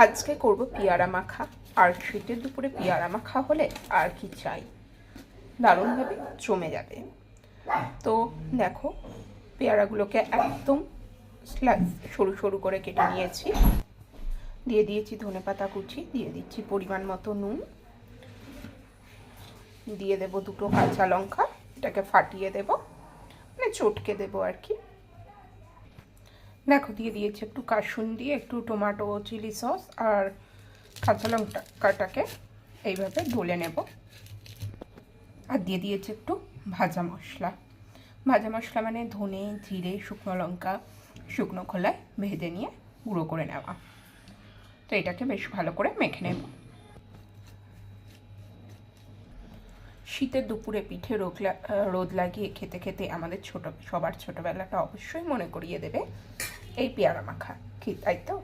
আজকে করব পেয়ারা মাখা। আর শীতের দুপুরে পেয়ারা মাখা হলে আর কি চাই, দারুণভাবে জমে যাবে। তো দেখো, পেয়ারাগুলোকে একদম স্লাইস সরু সরু করে কেটে নিয়েছি। দিয়ে দিয়েছি ধনেপাতা কুচি, দিয়ে দিচ্ছি পরিমাণ মতো নুন, দিয়ে দেব দুটো কাঁচা লঙ্কা, এটাকে ফাটিয়ে দেব, মানে চটকে দেবো আর কি। দেখো দিয়ে দিয়েছি একটু কাসুন্দি, একটু টমেটো চিলি সস, আর কাঁচা লঙ্কাটাকে এইভাবে ডলে নেব। আর দিয়ে দিয়েছি একটু ভাজা মশলা। ভাজা মশলা মানে ধনে, জিরে, শুকনো লঙ্কা শুকনো খোলায় ভেজে নিয়ে গুঁড়ো করে নেওয়া। তো এটাকে বেশ ভালো করে মেখে নেব। শীতের দুপুরে পিঠে রোদ লাগিয়ে খেতে খেতে আমাদের সবার ছোটোবেলাটা অবশ্যই মনে করিয়ে দেবে এই পেয়ারা মাখা, কি তাই তো?